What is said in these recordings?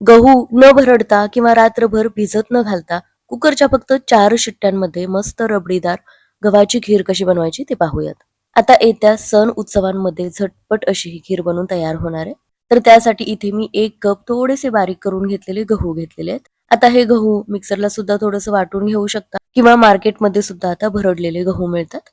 गहू न भरडता किंवा रात्रभर भिजत न घालता कुकरच्या फक्त 4 शिट्ट्यांमध्ये मस्त रबडीदार गव्हाची खीर कशी बनवायची ते पाहूयात. आता येत्या सण उत्सवांमध्ये झटपट अशी ही खीर बनवून तयार होणार आहे. तर त्यासाठी इथे मी 1 कप थोडेसे बारीक करून घेतलेले गहू घेतलेले आहेत. आता हे गहू मिक्सरला सुद्धा थोडंसं वाटून घेऊ शकता किंवा मार्केटमध्ये सुद्धा आता भरडलेले गहू मिळतात.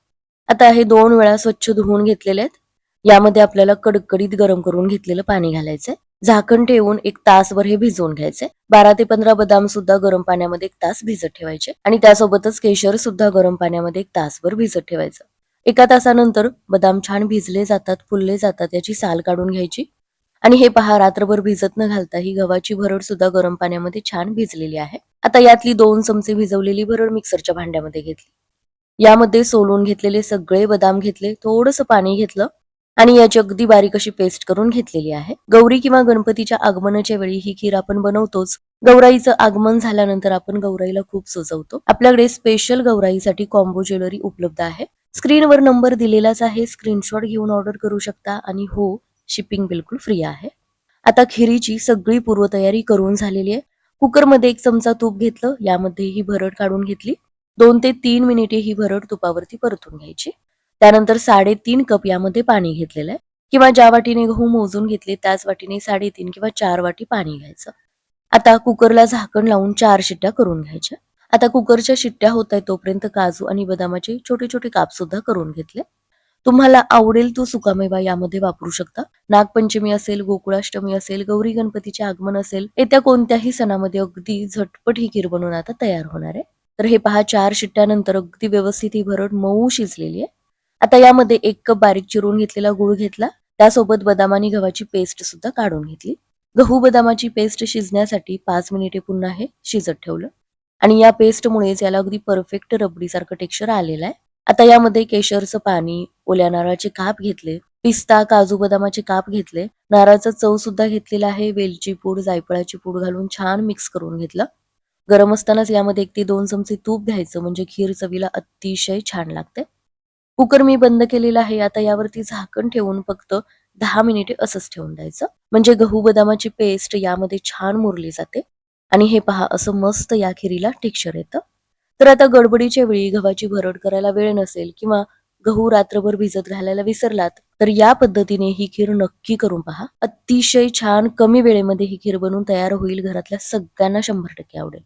आता हे 2 वेळा स्वच्छ धुवून घेतलेले आहेत. यामध्ये आपल्याला कडकडीत गरम करून घेतलेलं पाणी घालायचंय. झाकण ठेवून 1 तासभर हे भिजवून घ्यायचे. 12 ते 15 बदाम सुद्धा गरम पाण्यामध्ये 1 तास भिजत ठेवायचे आणि त्यासोबतच केशर सुद्धा गरम पाण्यामध्ये 1 तासभर भिजत ठेवायचं. 1 तासानंतर बदाम छान भिजले जातात, फुलले जातात, याची साल काढून घ्यायची आणि हे पहा रात्रभर भिजत न घालता ही गव्हाची भरड सुद्धा गरम पाण्यामध्ये छान भिजलेली आहे. आता यातली 2 चमचे भिजवलेली भरड मिक्सरच्या भांड्यामध्ये घेतली. यामध्ये सोलून घेतलेले सगळे बदाम घेतले, थोडंसं पाणी घेतलं आणि याची अगदी बारीक अशी पेस्ट करून घेतलेली आहे. गौरी किंवा गणपतीच्या आगमनाच्या वेळी ही खीर आपण बनवतोच. गौराईचं आगमन झाल्यानंतर आपण गौराईला खूप सजवतो. आपल्याकडे स्पेशल गौराईसाठी कॉम्बो ज्वेलरी उपलब्ध आहे. स्क्रीनवर नंबर दिलेलाच आहे. स्क्रीनशॉट घेऊन ऑर्डर करू शकता आणि हो, शिपिंग बिलकुल फ्री आहे. आता खिरीची सगळी पूर्वतयारी करून झालेली आहे. कुकरमध्ये 1 चमचा तूप घेतलं, यामध्ये ही भरड काढून घेतली. 2 ते 3 मिनिटे ही भरड तुपावरती परतून घ्यायची. त्यानंतर 3.5 कप यामध्ये पाणी घेतलेलं आहे किंवा ज्या वाटीने गहू मोजून घेतले त्याच वाटीने 3.5 किंवा 4 वाटी पाणी घ्यायचं. आता कुकरला झाकण लावून 4 शिट्ट्या करून घ्यायच्या. आता कुकरच्या शिट्ट्या होत आहेत तोपर्यंत काजू आणि बदामाचे छोटे छोटे काप सुद्धा करून घेतले. तुम्हाला आवडेल तो सुकामेवा यामध्ये वापरू शकता. नागपंचमी असेल, गोकुळाष्टमी असेल, गौरी गणपतीचे आगमन असेल, येत्या कोणत्याही सणामध्ये अगदी झटपट ही खीर बनवून आता तयार होणार आहे. तर हे पहा 4 शिट्ट्यानंतर अगदी व्यवस्थित ही भरड मऊ शिजलेली आहे. आता यामध्ये 1 कप बारीक चिरून घेतलेला गूळ घेतला. त्यासोबत बदाम आणि गव्हाची पेस्ट सुद्धा काढून घेतली. गहू बदामाची पेस्ट शिजण्यासाठी 5 मिनिटे पुन्हा हे शिजत ठेवलं आणि या पेस्टमुळेच याला अगदी परफेक्ट रबडीसारखं टेक्स्चर आलेलं आहे. आता यामध्ये केशरचं पाणी, ओल्या नारळाचे काप घेतले, पिस्ता, काजू, बदामाचे काप घेतले, नारळाचा चव सुद्धा घेतलेला आहे, वेलची पूड, जायफळाची पूड घालून छान मिक्स करून घेतलं. गरम असतानाच यामध्ये 1 ते 2 चमचे तूप घ्यायचं म्हणजे खीर चवीला अतिशय छान लागते. कुकर मी बंद केलेला आहे. आता यावरती झाकण ठेवून फक्त 10 मिनिटे असंच ठेवून द्यायचं. म्हणजे गहू बदामाची पेस्ट यामध्ये छान मुरली जाते आणि हे पहा असं मस्त या खिरीला टेक्स्चर येतं. तर आता गडबडीच्या वेळी गव्हाची भरड करायला वेळ नसेल किंवा गहू रात्रभर भिजत घालायला विसरलात तर या पद्धतीने ही खीर नक्की करून पहा. अतिशय छान कमी वेळेमध्ये ही खीर बनवून तयार होईल. घरातल्या सगळ्यांना 100% आवडेल.